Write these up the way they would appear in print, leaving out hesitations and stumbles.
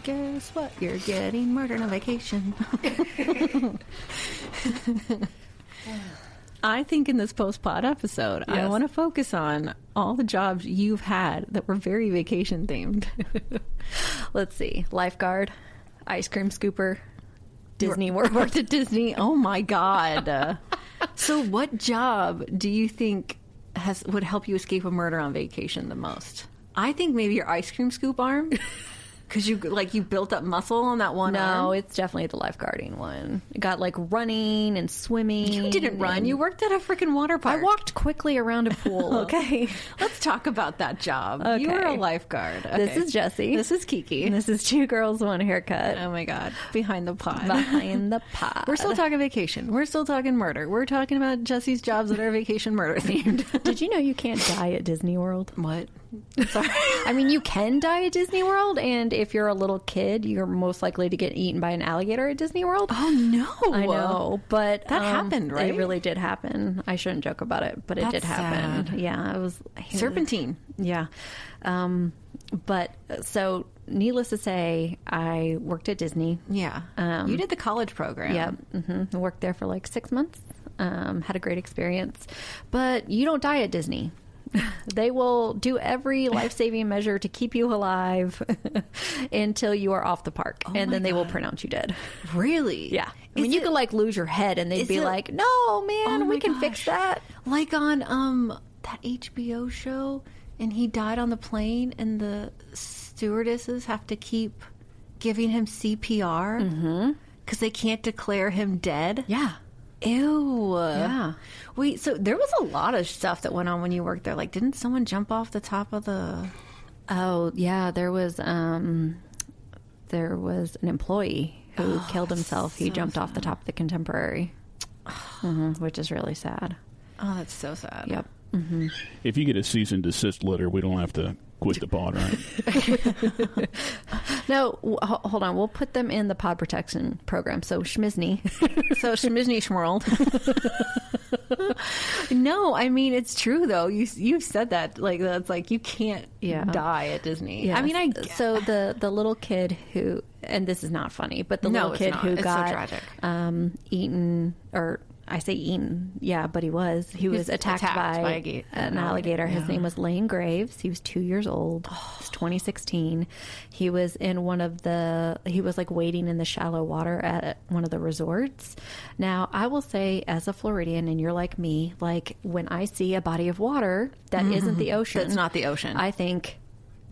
Guess what? You're getting murdered on vacation. I think in this post-pod episode, yes. I want to focus on all the jobs you've had that were very vacation themed. Let's see. Lifeguard, ice cream scooper, Disney World. Worked at Disney. Oh my God. So what job do you think would help you escape a murder on vacation the most? I think maybe your ice cream scoop arm. Because you built up muscle on that one arm? No, it's definitely the lifeguarding one. It got like running and swimming. You didn't run. You worked at a freaking water park. I walked quickly around a pool. Okay. Let's talk about that job. Okay. You were a lifeguard. Okay. This is Jessie. This is Kiki. And this is Two Girls, One Haircut. Oh my God. Behind the pod. Behind the pod. We're still talking vacation. We're still talking murder. We're talking about Jessie's jobs that are vacation murder themed. Did you know you can't die at Disney World? What? Sorry. I mean, you can die at Disney World, and if you're a little kid, you're most likely to get eaten by an alligator at Disney World. Oh, no. I know, but that happened, right? It really did happen. I shouldn't joke about it, but it did happen. Sad. Yeah, it was serpentine. Yeah. But so needless to say, I worked at Disney. Yeah. You did the college program. Yeah. Mm-hmm. I worked there for like 6 months. Had a great experience, but you don't die at Disney. They will do every life-saving measure to keep you alive until you are off the park, and then they will pronounce you dead. Really? Yeah. I mean, you could like lose your head, and they'd be like, "No, man, we can fix that." Like on that HBO show, and he died on the plane, and the stewardesses have to keep giving him CPR because they can't declare him dead. Yeah. Ew. Yeah. Wait, so there was a lot of stuff that went on when you worked there. Like, didn't someone jump off the top of the... Oh, yeah. There was an employee who killed himself. He jumped off the top of the Contemporary, which is really sad. Oh, that's so sad. Yep. If you get a cease and desist letter, we don't have to quit the pod, right? No, hold on. We'll put them in the pod protection program. So Schmizni. So Schmizni Schmorld. No, I mean, it's true, though. You've said that. Like, that's like, you can't die at Disney. Yes. I mean, So the little kid who, and this is not funny, but the little kid who got so tragic. Eaten, or I say eaten, yeah, but he was attacked by an alligator. His name was Lane Graves. He was 2 years old. It's 2016. He was in he was like wading in the shallow water at one of the resorts. Now, I will say, as a Floridian, and you're like me, like when I see a body of water that isn't the ocean. That's not the ocean. I think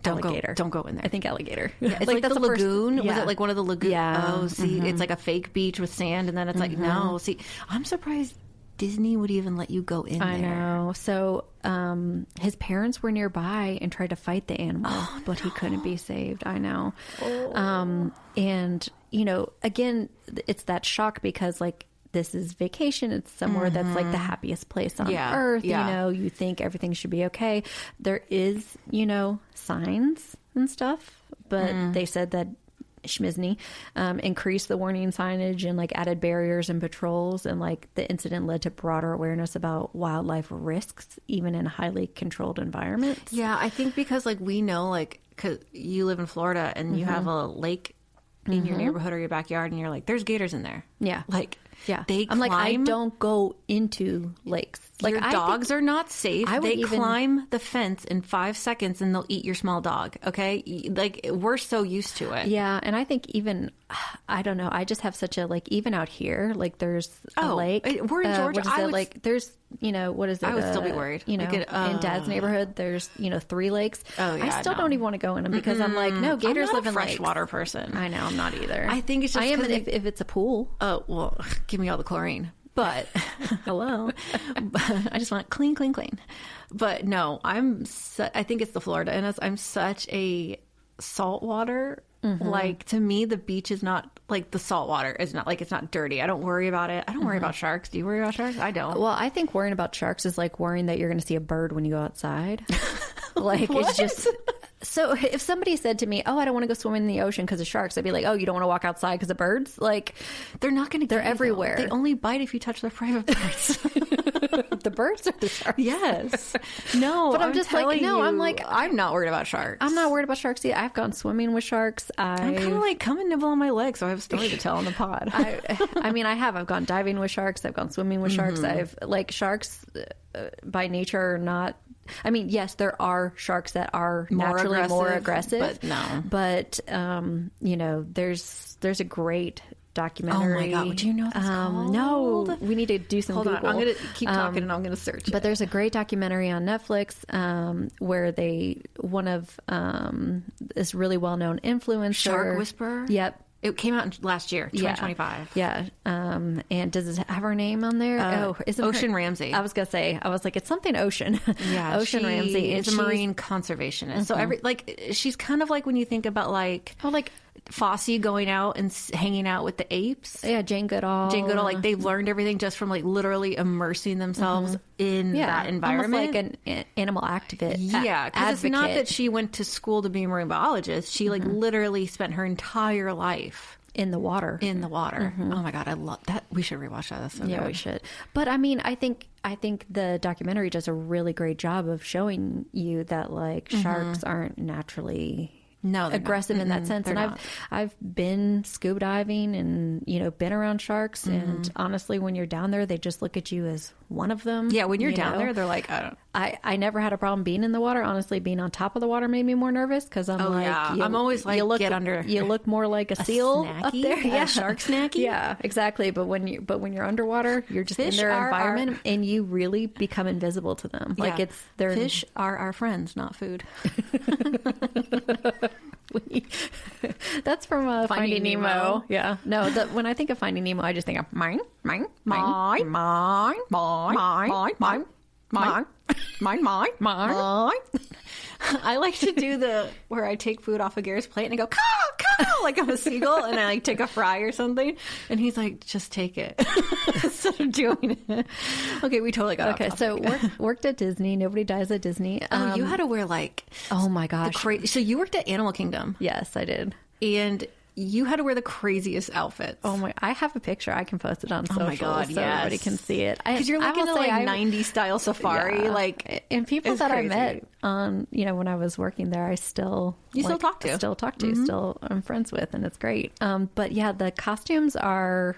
alligator. Don't go in there. I think alligator. Yeah, it's like the lagoon. Was it like one of the lagoons? Yeah. Oh, see, it's like a fake beach with sand, and then it's like, no. See, I'm surprised Disney would even let you go in there. I know. So his parents were nearby and tried to fight the animal, but he couldn't be saved. I know. And, again, it's that shock because, like, this is vacation. It's somewhere that's like the happiest place on earth. Yeah. You think everything should be okay. There is, signs and stuff, but they said that Schmizni increased the warning signage and like added barriers and patrols, and like the incident led to broader awareness about wildlife risks, even in highly controlled environments. Yeah, I think because like we know, like, because you live in Florida and you have a lake in your neighborhood or your backyard, and you're like, there's gators in there. Yeah. Like, yeah. They I'm like, I climb- don't go into lakes. Like, your dogs are not safe. They climb the fence in 5 seconds and they'll eat your small dog. Okay. Like, we're so used to it. Yeah. And I think even, I don't know, I just have such a, like, even out here, like there's a lake. We're in Georgia. Like there's, what is it? I would still be worried. In Dad's neighborhood, there's, 3 lakes. Oh, yeah. I still don't even want to go in them because I'm like, no, gators live in lakes. Freshwater person. I know, I'm not either. I think it's just I am if it's a pool. Oh, well, give me all the chlorine. But hello, I just want clean. But no, I think it's the Florida in us. I'm such a saltwater. Like, to me, the beach is not like the saltwater is not like, it's not dirty. I don't worry about it. I don't worry about sharks. Do you worry about sharks? I don't. Well, I think worrying about sharks is like worrying that you're going to see a bird when you go outside. Like, it's just... So if somebody said to me, oh, I don't want to go swimming in the ocean because of sharks, I'd be like, oh, you don't want to walk outside because of birds? Like, they're not going to They're everywhere. They only bite if you touch their private parts. The birds are the sharks. Yes. No, but I'm just like, no, I'm like, I'm not worried about sharks. I'm not worried about sharks either. I've gone swimming with sharks. I'm kind of like, come and nibble on my leg so I have a story to tell on the pod. I mean, I've gone diving with sharks. I've gone swimming with sharks. Sharks by nature are not... I mean, yes, there are sharks that are naturally more aggressive. But no. But, there's a great documentary. Oh my God, do you know what it's called? No, we need to do some Google. On, I'm going to keep talking and I'm going to search it. But there's a great documentary on Netflix where one of this really well-known influencer. Shark Whisperer? Yep. It came out last year, 2025. Yeah. And does it have her name on there? Isn't Ocean Ramsey. I was going to say, it's something Ocean. Yeah. Ocean Ramsey. Is a marine conservationist. So she's kind of like when you think about Fosse going out and hanging out with the apes. Yeah, Jane Goodall. Like they've learned everything just from literally immersing themselves in that environment. Almost like an animal activist. Yeah, because it's not that she went to school to be a marine biologist. She literally spent her entire life in the water. Oh my God, I love that. We should rewatch that. That's so good. We should. But I mean, I think the documentary does a really great job of showing you that sharks aren't naturally aggressive in that sense. And I've been scuba diving and been around sharks, and honestly, when you're down there, they just look at you as one of them. Yeah, when you're down there, they're like, I never had a problem being in the water. Honestly, being on top of the water made me more nervous because I'm I'm always like, get under. You look more like a seal up there. Yeah, shark snacky. Yeah, exactly. But when you're underwater, you're just in their environment, and you really become invisible to them. Fish are our friends, not food. That's from Finding Nemo. Yeah. No, when I think of Finding Nemo, I just think of mine. I like to do where I take food off of Garrett's plate and I go, caw, like I'm a seagull, and I take a fry or something, and he's like, just take it instead of doing it. Okay, we totally got off topic. So worked at Disney. Nobody dies at Disney. You had to wear oh my gosh. So you worked at Animal Kingdom. Yes, I did. And you had to wear the craziest outfits. Oh my! I have a picture. I can post it on social. Oh my God, so everybody can see it. Because you're looking at 90s style safari, and people that crazy. I met on when I was working there, I still still talk to, still I'm friends with, and it's great. But yeah, the costumes are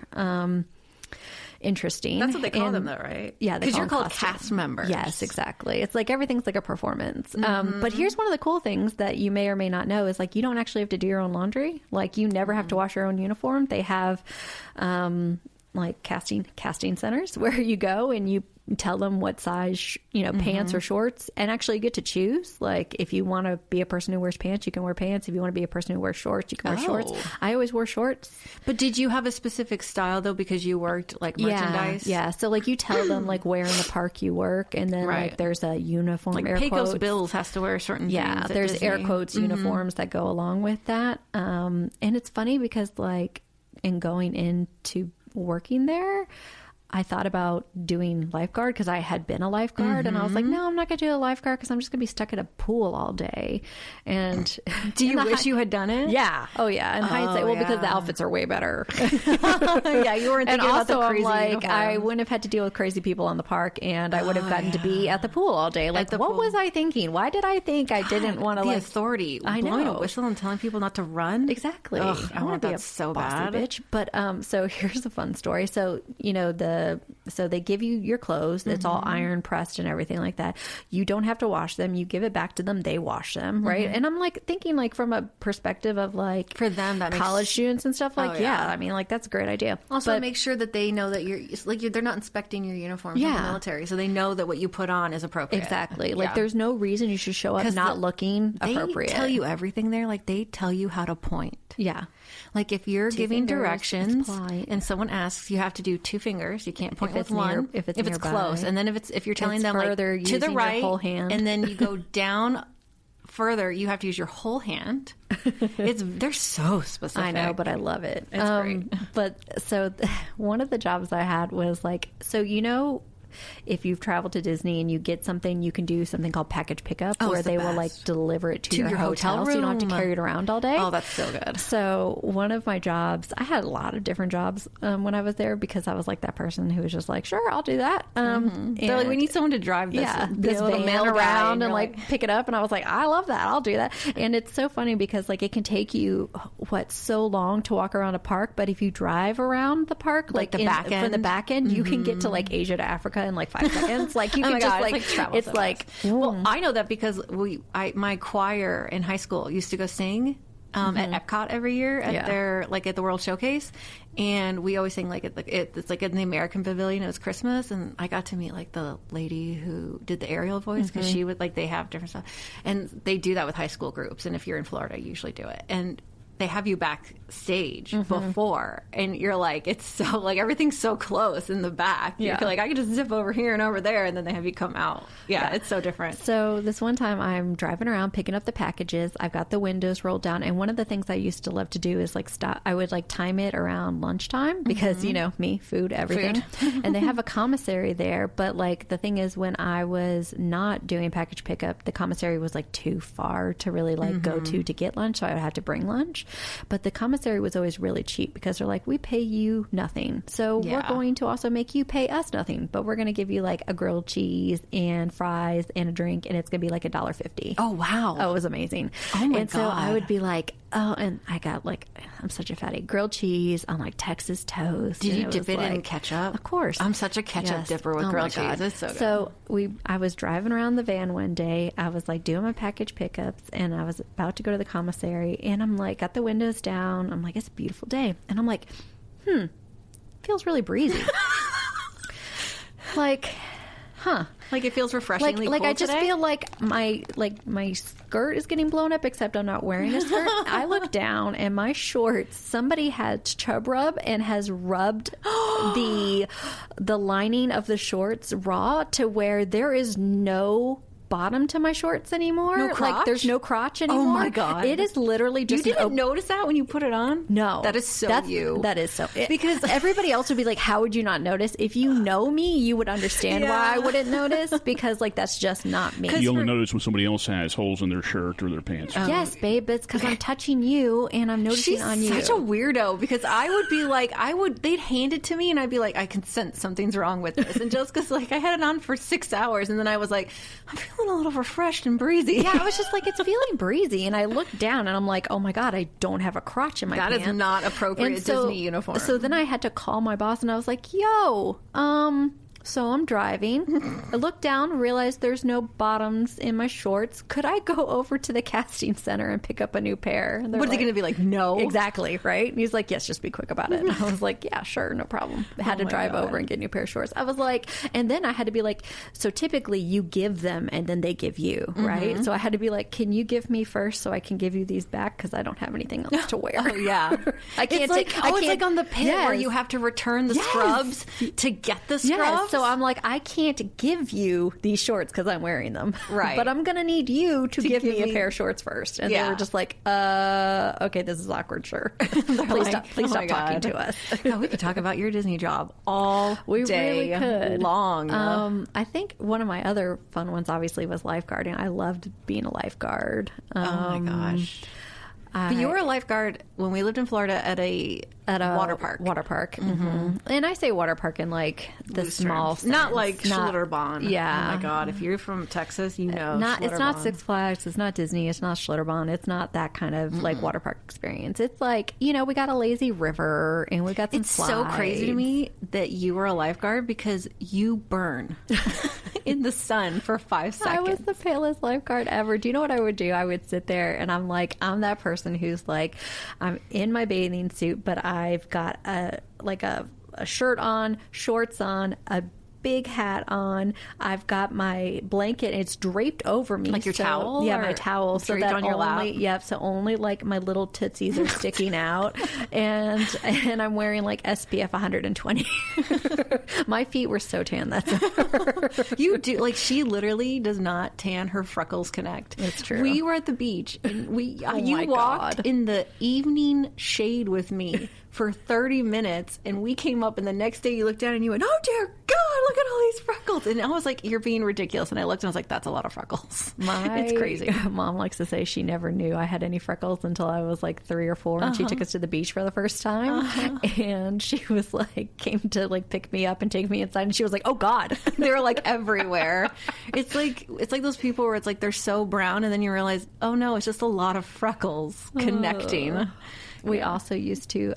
interesting. That's what they call them, though, right? Yeah, because you're called cast members. Yes, exactly. It's like everything's like a performance. But here's one of the cool things that you may or may not know is you don't actually have to do your own laundry. You never have to wash your own uniform. They have casting centers where you go and you tell them what size pants or shorts, and actually you get to choose. If you want to be a person who wears pants, you can wear pants. If you want to be a person who wears shorts, you can wear shorts. I always wore shorts. But did you have a specific style though, because you worked merchandise? Yeah. So you tell them where in the park you work, and then there's a uniform. Air Pecos quotes. Bills has to wear certain things. Yeah, there's Disney. Air quotes uniforms that go along with that. And it's funny because in going into working there, I thought about doing lifeguard because I had been a lifeguard, and I was like, no, I'm not going to do a lifeguard because I'm just going to be stuck at a pool all day. And do you wish you had done it? Yeah. Oh, yeah. In hindsight, because the outfits are way better. Yeah, you weren't thinking about the crazy uniforms. I wouldn't have had to deal with crazy people in the park, and I would have gotten to be at the pool all day. What was I thinking? Why did I think I didn't want to authority? I know. Blowing a whistle and telling people not to run? Exactly. Ugh, I want that so bad. Bitch. But so here's a fun story. So, so they give you your clothes. It's all iron pressed and everything like that. You don't have to wash them. You give it back to them. They wash them, right? And I'm thinking from a perspective of for them that college students and stuff. Yeah, I mean that's a great idea. Also, make sure that they know that they're not inspecting your uniform from the military, so they know that what you put on is appropriate. Exactly. There's no reason you should show up not looking appropriate. They tell you everything there. They tell you how to point. Yeah. If you're giving directions and someone asks, you have to do 2 fingers. You can't point with one if it's close. And then if you're telling them further, to the right, whole hand. and then you go down further, you have to use your whole hand. They're so specific. I know, but I love it. It's great. But so one of the jobs I had was if you've traveled to Disney and you get something, you can do something called package pickup, where they will like deliver it to your hotel room. So you don't have to carry it around all day. Oh, that's so good. So one of my jobs, I had a lot of different jobs when I was there, because I was like that person who was just like, sure, I'll do that. They're like, we need someone to drive this, this van around and like pick it up. And I was like, I love that. I'll do that. And it's so funny because like it can take you so long to walk around a park, but if you drive around the park, like the back end, from the back end, you can get to like Asia to Africa in like 5 seconds. Like you can just like travel. It's like, well, I know that because my choir in high school used to go sing at Epcot every year at their like at the World Showcase, and we always sing like it's like in the American Pavilion. It was Christmas, and I got to meet like the lady who did the Ariel voice, because she would like, they have different stuff, and they do that with high school groups. And if you're in Florida, you usually do it, and they have you backstage before, and you're like, it's so like everything's so close in the back. You feel like I could just zip over here and over there, and then they have you come out. It's so different. So this one time I'm driving around picking up the packages. I've got the windows rolled down, and one of the things I used to love to do is like stop. I would like time it around lunchtime, because you know me, food, everything. And they have a commissary there, but like the thing is, when I was not doing package pickup, the commissary was like too far to really like go to get lunch, so I would have to bring lunch. But the commissary was always really cheap, because they're like, we pay you nothing, so we're going to also make you pay us nothing, but we're going to give you like a grilled cheese and fries and a drink, and it's going to be like $1.50. Oh wow! Oh, it was amazing. Oh my God! So I would be like, oh, and I got like, I'm such a fatty, grilled cheese on like Texas toast. Did you dip it in ketchup? Of course. I'm such a ketchup dipper with grilled cheese. It's so good. So I was driving around the van one day. I was like doing my package pickups, and I was about to go to the commissary, and I'm like, got the windows down. I'm like, it's a beautiful day, and I'm like, feels really breezy. Like, like it feels refreshingly like cool I just today? feel like my skirt is getting blown up, except I'm not wearing a skirt. I look down, and my shorts, somebody had Chub rub and has rubbed the lining of the shorts raw to where there is no bottom to my shorts anymore. No crotch? Like there's no crotch anymore. Oh my God. It is literally just... You didn't notice that when you put it on? No. That is so you. That is so... Because everybody else would be like, how would you not notice? If you know me, you would understand why I wouldn't notice, because like that's just not me. You only notice when somebody else has holes in their shirt or their pants. Yes, babe, but it's because I'm touching you and I'm noticing on you. She's such a weirdo, because I would be like, they'd hand it to me and I'd be like, I can sense something's wrong with this. And Jessica's like, I had it on for 6 hours, and then I was like, I'm feeling a little refreshed and breezy. Yeah, I was just like, it's feeling breezy, and I looked down and I'm like, oh my God, I don't have a crotch in my pants. That is not appropriate Disney uniform. So then I had to call my boss, and I was like, yo, so I'm driving. I look down, realize there's no bottoms in my shorts. Could I go over to the casting center and pick up a new pair? And what are they going to be like? No. Exactly, right? And he's like, yes, just be quick about it. And I was like, yeah, sure, no problem. I had to drive over and get a new pair of shorts. I was like, and then I had to be like, so typically you give them and then they give you, right? So I had to be like, can you give me first so I can give you these back, because I don't have anything else to wear. Oh, yeah. I can't it's like on the pit where you have to return the scrubs to get the scrubs. Yes. So I'm like, I can't give you these shorts because I'm wearing them. Right. But I'm going to need you to give me a pair of shorts first. And they were just like, okay, this is awkward, sure. Please stop talking to us. God, we could talk about your Disney job all day really could. long. I think one of my other fun ones obviously was lifeguarding. I loved being a lifeguard. Oh my gosh. But you were a lifeguard when we lived in Florida at a water park. And I say water park in like the small sense. Not like Schlitterbahn. Yeah. Oh my God. If you're from Texas, you know it's not Six Flags, it's not Disney, it's not Schlitterbahn, it's not that kind of like water park experience. It's like, we got a lazy river and we got some slides. So crazy to me that you were a lifeguard, because you burn in the sun for 5 seconds. I was the palest lifeguard ever. Do you know what I would do? I would sit there and I'm that person who's like, I'm in my bathing suit, but I've got a shirt on, shorts on, a big hat on. I've got my blanket. It's draped over me. Like your towel? Yeah, my towel. So that on your lap? So only like my little tootsies are sticking out. And I'm wearing like SPF 120. My feet were so tan that summer. You do. Like, she literally does not tan. Her freckles connect. It's true. We were at the beach and you walked in the evening shade with me for 30 minutes, and we came up, and the next day you looked down and you went, oh dear God, look at all these freckles. And I was like, you're being ridiculous. And I looked and I was like, that's a lot of freckles. It's crazy. Mom likes to say she never knew I had any freckles until I was like 3 or 4, and she took us to the beach for the first time. And she was like, came to like pick me up and take me inside, and she was like, oh God. They were like everywhere. It's like those people where it's like they're so brown, and then you realize, oh no, it's just a lot of freckles connecting. We also used to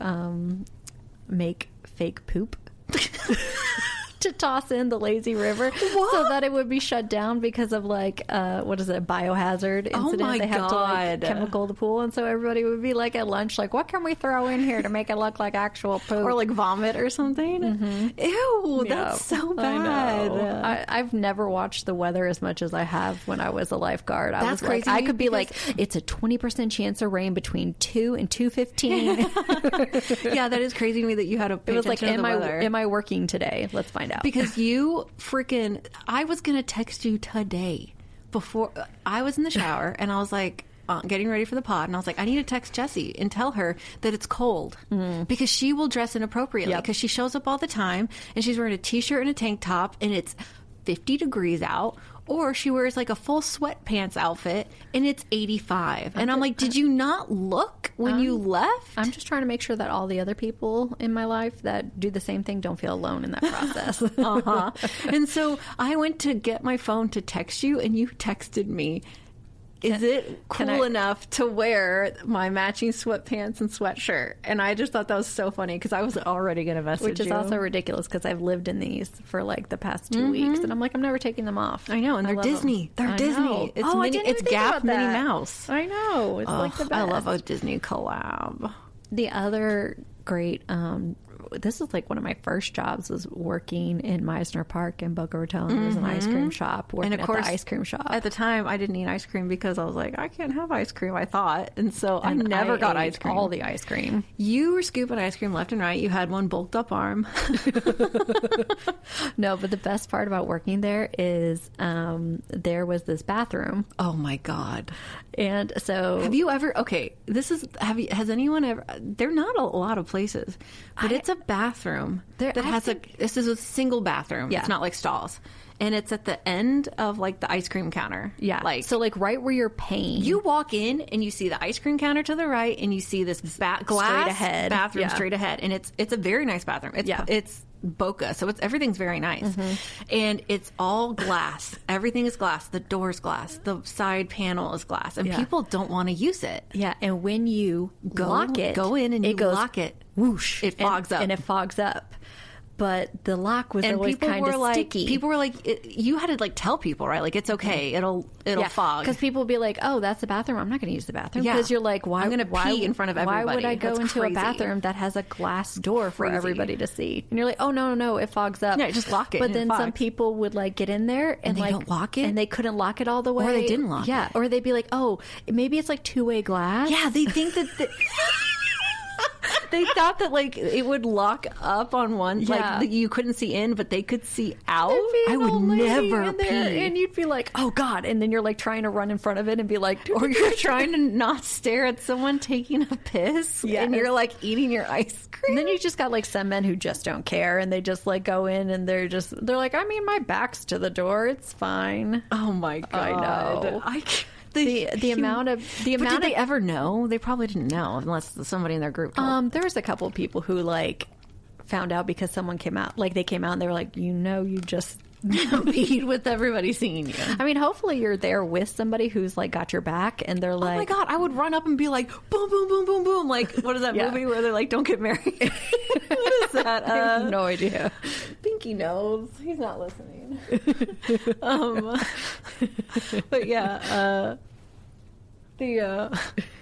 make fake poop to toss in the lazy river so that it would be shut down because of like what is it, biohazard incident. Oh my they have God. to like chemical the pool, and so everybody would be like at lunch like, what can we throw in here to make it look like actual poop or like vomit or something. Ew, that's so bad. I've never watched the weather as much as I have when I was a lifeguard. That's crazy. I could be like, it's a 20% chance of rain between 2 and 2:15. Yeah, that is crazy to me that you had to pay It was like, attention to the weather. am I working today? Let's find out. Because you freaking, I was going to text you today before I was in the shower, and I was like, getting ready for the pod, and I was like, I need to text Jessie and tell her that it's cold because she will dress inappropriately because she shows up all the time and she's wearing a t-shirt and a tank top and it's 50 degrees out, or she wears like a full sweatpants outfit and it's 85. And I'm like, did you not look when you left? I'm just trying to make sure that all the other people in my life that do the same thing don't feel alone in that process. And so I went to get my phone to text you, and you texted me, is it cool enough to wear my matching sweatpants and sweatshirt? And I just thought that was so funny because I was already going to message you. Which is also ridiculous because I've lived in these for like the past 2 weeks, and I'm like, I'm never taking them off. I know, and they're Disney. Them. They're Disney. It's it's Gap Minnie Mouse. I know. It's like the best. I love a Disney collab. The other great this is like one of my first jobs, was working in Meisner Park in Boca Raton. There was an ice cream shop, working and of course, at the ice cream shop. At the time, I didn't eat ice cream because I was like, I can't have ice cream, I thought. And so I never got ice cream. All the ice cream. You were scooping ice cream left and right. You had one bulked up arm. No, but the best part about working there is there was this bathroom. Oh my God. And so have you ever, has anyone ever, they're not a lot of places, but it's a bathroom this is a single bathroom. Yeah. It's not like stalls. And it's at the end of like the ice cream counter. Yeah. So like right where you're paying. You walk in and you see the ice cream counter to the right, and you see this glass straight ahead bathroom straight ahead. And it's a very nice bathroom. It's Boca, so everything's very nice. And it's all glass. Everything is glass. The door's glass. The side panel is glass. And people don't want to use it. Yeah. And when you go in and you goes, lock it, whoosh, it fogs up. And it fogs up. But the lock was always kind of sticky. People were like, you had to like tell people, right? Like, it's okay. It'll fog. Because people would be like, oh, that's the bathroom. I'm not going to use the bathroom. Because you're like, I'm going to pee in front of everybody. Why would I go That's into crazy. a bathroom that has a glass door for everybody to see? And you're like, oh, no, it fogs up. Yeah, just lock it. But then some people would like get in there and they like don't lock it? And they couldn't lock it all the way. Or they didn't lock it. Yeah. Or they'd be like, oh, maybe it's like two-way glass. Yeah, they think that... They thought that like it would lock up on one, like you couldn't see in, but they could see out. I would never pee, and you'd be like, "Oh God!" And then you're like trying to run in front of it and be like, or you're trying to not stare at someone taking a piss, and you're like eating your ice cream. And then you just got like some men who just don't care, and they just like go in and they're like, "I mean, my back's to the door; it's fine." Oh my God! I know. The amount did they ever know? They probably didn't know unless somebody in their group told. There's a couple of people who like found out because someone came out. Like they came out and they were like, you just peed with everybody seeing you. I mean, hopefully you're there with somebody who's like got your back, and they're like, oh my God, I would run up and be like, boom, boom, boom, boom, boom. Like, what is that movie where they're like, don't get married? What is that? I have no idea. Pinky knows. He's not listening. But yeah,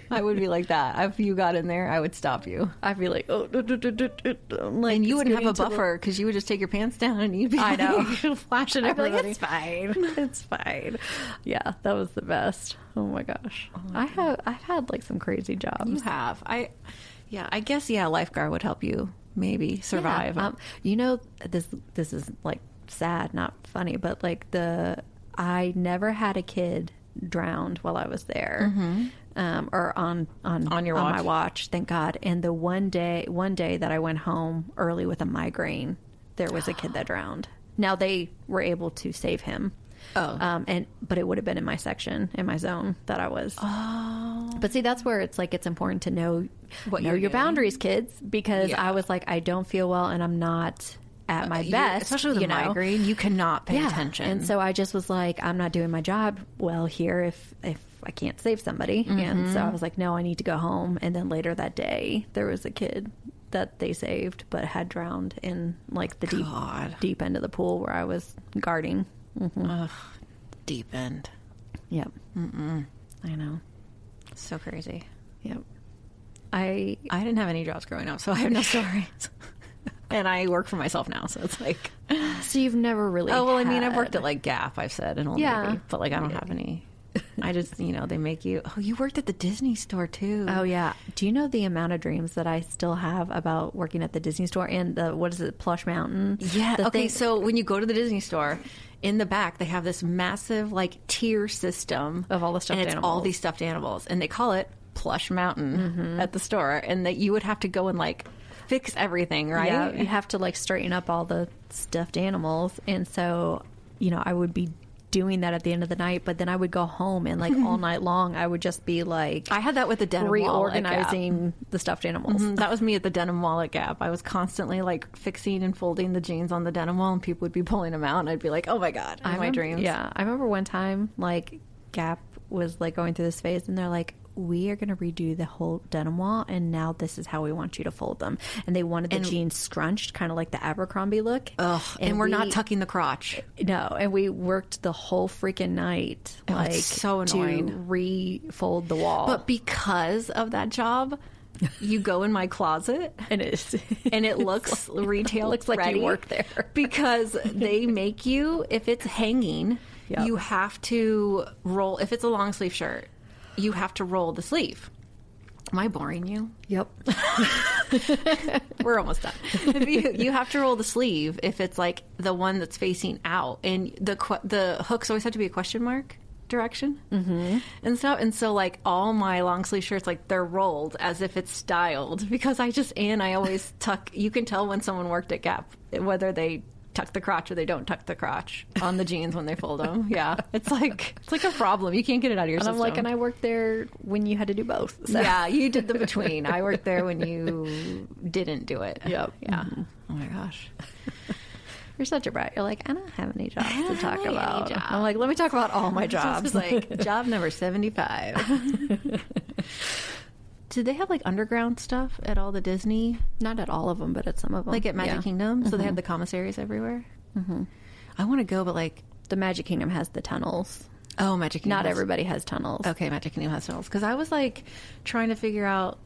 I would be like that. If you got in there, I would stop you. I'd be like, oh, like, and you wouldn't have a buffer because you would just take your pants down and you'd be I know. flashing I'd be everybody. like, it's fine. It's fine. Yeah, that was the best. Oh my gosh. I've had like some crazy jobs. You have. I guess lifeguard would help you maybe survive. Yeah. This is like sad, not funny, but like I never had a kid drowned while I was there, or on your watch. On my watch, thank God. And the one day that I went home early with a migraine, there was a kid that drowned. Now they were able to save him. But it would have been in my section, in my zone that I was. Oh. But see, that's where it's like, it's important to know your boundaries, kids, because I was like, I don't feel well and I'm not at my best. Especially with a migraine, you cannot pay attention. And so I just was like, I'm not doing my job well here if I can't save somebody. Mm-hmm. And so I was like, no, I need to go home. And then later that day, there was a kid that they saved but had drowned in like the deep end of the pool where I was guarding. Mm-hmm. Ugh, deep end. Yep. Mm-mm. I know. So crazy. Yep. I didn't have any jobs growing up, so I have no stories. And I work for myself now, so it's like... So you've never really I mean, I've worked at like Gap, I've said, and Old Navy, but like I don't have any... I just, they make you... Oh, you worked at the Disney store, too. Oh, yeah. Do you know the amount of dreams that I still have about working at the Disney store and the, Plush Mountain? Yeah. Okay, so when you go to the Disney store, in the back, they have this massive, like, tier system. Of all the stuffed animals. And it's all these stuffed animals. And they call it Plush Mountain at the store. And that you would have to go and, like, fix everything, right? Yeah, you have to, like, straighten up all the stuffed animals. And so, I would be doing that at the end of the night, but then I would go home and like all night long I would just be like, I had that with the denim reorganizing the stuffed animals. That was me at the denim wall at Gap. I was constantly like fixing and folding the jeans on the denim wall, and people would be pulling them out, and I'd be like, oh my god, my dreams. Yeah, I remember one time like Gap was like going through this phase, and they're like, we are going to redo the whole denim wall, and now this is how we want you to fold them. And they wanted the jeans scrunched, kind of like the Abercrombie look. Ugh, and we're not tucking the crotch. No, and we worked the whole freaking night, like, so annoying, to refold the wall. But because of that job, you go in my closet, and it looks retail. It looks like ready, you work there because they make you, if it's hanging, you have to roll. If it's a long sleeve shirt, you have to roll the sleeve. Am I boring you? Yep. We're almost done. You have to roll the sleeve if it's like the one that's facing out, and the hooks always have to be a question mark direction and stuff. And so like all my long sleeve shirts, like they're rolled as if it's styled, because I always tuck. You can tell when someone worked at Gap whether they tuck the crotch or they don't tuck the crotch on the jeans when they fold them. Yeah, it's like a problem. You can't get it out of your system. I'm like, and I worked there when you had to do both. So. Yeah, you did the between. I worked there when you didn't do it. Yep. Yeah. Oh my gosh. You're such a brat. You're like, I don't have any jobs to talk about. I'm like, let me talk about all my jobs. Like job number 75. Did they have like underground stuff at all the Disney? Not at all of them, but at some of them. Like at Magic Kingdom? So they had the commissaries everywhere? I want to go, but like... The Magic Kingdom has the tunnels. Oh, Magic Kingdom. Not everybody has tunnels. Okay, Magic Kingdom has tunnels. Because I was like trying to figure out...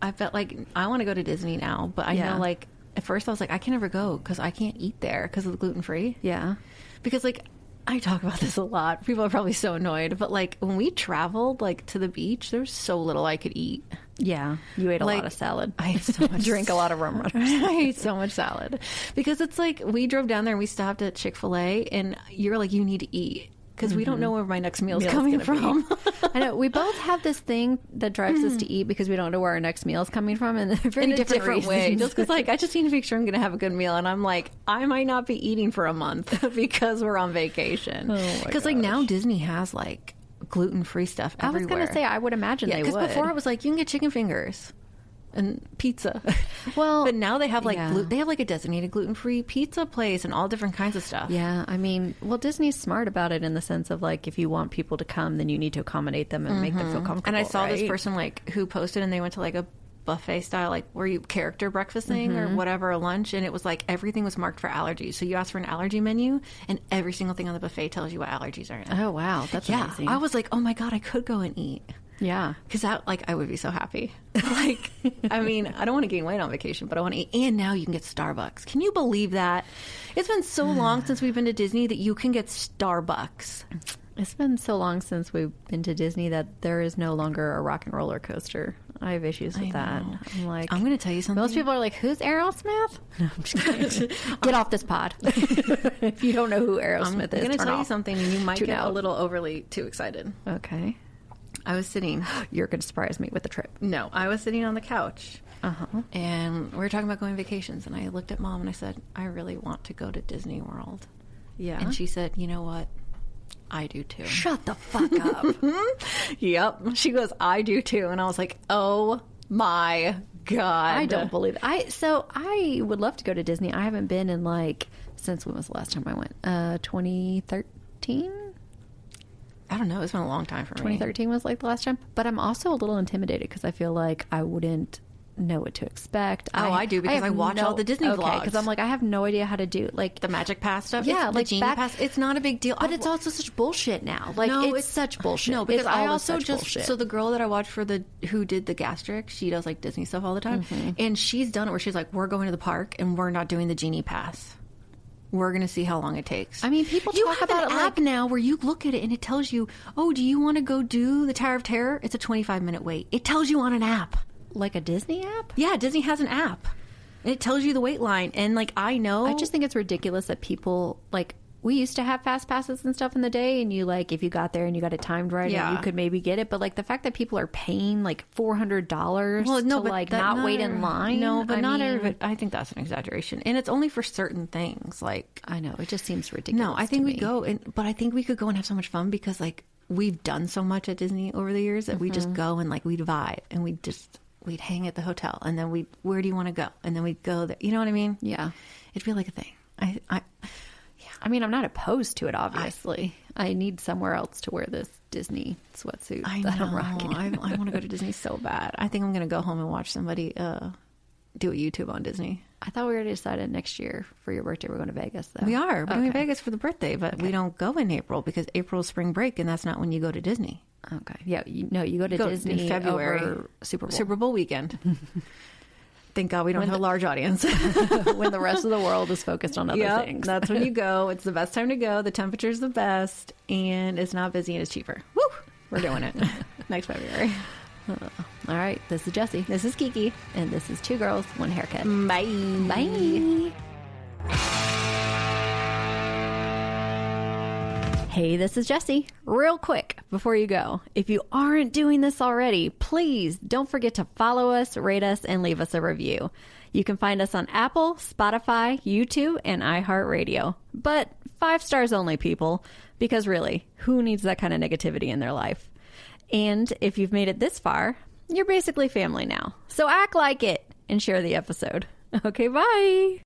I felt like I want to go to Disney now, but I know like... At first I was like, I can never go because I can't eat there because of the gluten-free. Yeah. Because like... I talk about this a lot. People are probably so annoyed, but like when we traveled like to the beach, there was so little I could eat. Yeah, you ate a lot of salad. I ate so much. Drink a lot of rum runners. I ate so much salad because it's like we drove down there and we stopped at Chick-fil-A, and you're like, you need to eat because we don't know where my next meal's coming from. I know we both have this thing that drives us to eat because we don't know where our next meal is coming from, and they're very in a different way. reasons. Just because, like, I just need to make sure I'm going to have a good meal, and I'm like, I might not be eating for a month because we're on vacation. Because like now Disney has like gluten-free stuff everywhere. I was going to say, I would imagine they would. Because before it was like you can get chicken fingers and pizza. Well, but now they have like they have like a designated gluten-free pizza place and all different kinds of stuff. Yeah, I mean, well, Disney's smart about it in the sense of like, if you want people to come, then you need to accommodate them and make them feel comfortable. And I saw this person like who posted, and they went to like a buffet style, like where you character breakfasting or whatever, a lunch, and it was like everything was marked for allergies. So you ask for an allergy menu, and every single thing on the buffet tells you what allergies are in. Oh wow, that's amazing. I was like, oh my god, I could go and eat. Yeah, because that, like, I would be so happy. Like, I mean, I don't want to gain weight on vacation, but I want to eat. And now you can get Starbucks. Can you believe that? It's been so long since we've been to Disney that you can get Starbucks. It's been so long since we've been to Disney that there is no longer a rock and roller coaster. I have issues with that. I'm like, I'm going to tell you something. Most people are like, who's Aerosmith? No, I'm just kidding. Get off this pod. If you don't know who Aerosmith is, I'm going to tell you off. something, and you might get a little overly too excited. Okay. I was sitting. You're going to surprise me with the trip. No, I was sitting on the couch. Uh-huh. And we were talking about going on vacations. And I looked at Mom and I said, I really want to go to Disney World. Yeah. And she said, you know what? I do too. Shut the fuck up. Yep. She goes, I do too. And I was like, oh my God. I don't believe it. So I would love to go to Disney. I haven't been in since when was the last time I went? 2013? I don't know. It's been a long time for me. 2013 was the last time. But I'm also a little intimidated because I feel like I wouldn't know what to expect. I do because I watch all the Disney vlogs. Because I'm I have no idea how to do the Magic Pass stuff. Yeah, the Genie Pass. It's not a big deal. But it's also such bullshit now. No, it's such bullshit. No, because I also bullshit. So the girl that I watched who did the gastric, she does Disney stuff all the time, and she's done it where she's like, we're going to the park and we're not doing the Genie Pass. We're going to see how long it takes. I mean, people you talk have about an app now where you look at it and it tells you, oh, do you want to go do the Tower of Terror? It's a 25-minute wait. It tells you on an app. Like a Disney app? Yeah, Disney has an app. And it tells you the wait line. And I know. I just think it's ridiculous that people we used to have fast passes and stuff in the day, and you if you got there and you got it timed right, and you could maybe get it. But the fact that people are paying $400 to not wait in line. No, but not everybody. I think that's an exaggeration, and it's only for certain things. I know it just seems ridiculous. No, I think we go, but I think we could go and have so much fun because we've done so much at Disney over the years that we just go and we'd vibe and we'd hang at the hotel, and then where do you want to go? And then we'd go there. You know what I mean? Yeah. It'd be like a thing. I mean, I'm not opposed to it, obviously. I need somewhere else to wear this Disney sweatsuit that I'm rocking. I want to go to Disney so bad. I think I'm going to go home and watch somebody do a YouTube on Disney. I thought we already decided next year for your birthday we're going to Vegas, though. We are. We're going to Vegas for the birthday, but we don't go in April because April's spring break, and that's not when you go to Disney. Okay. Yeah, you go to Disney in February. over Super Bowl weekend. Thank God we don't have a large audience. When the rest of the world is focused on other things. That's when you go. It's the best time to go. The temperature's the best, and it's not busy and it's cheaper. Woo! We're doing it next February. All right. This is Jessie. This is Kiki. And this is Two Girls, One Haircut. Bye. Bye. Hey, this is Jessie. Real quick before you go, if you aren't doing this already, please don't forget to follow us, rate us, and leave us a review. You can find us on Apple, Spotify, YouTube, and iHeartRadio. But 5 stars only, people, because really, who needs that kind of negativity in their life? And if you've made it this far, you're basically family now. So act like it and share the episode. Okay, bye.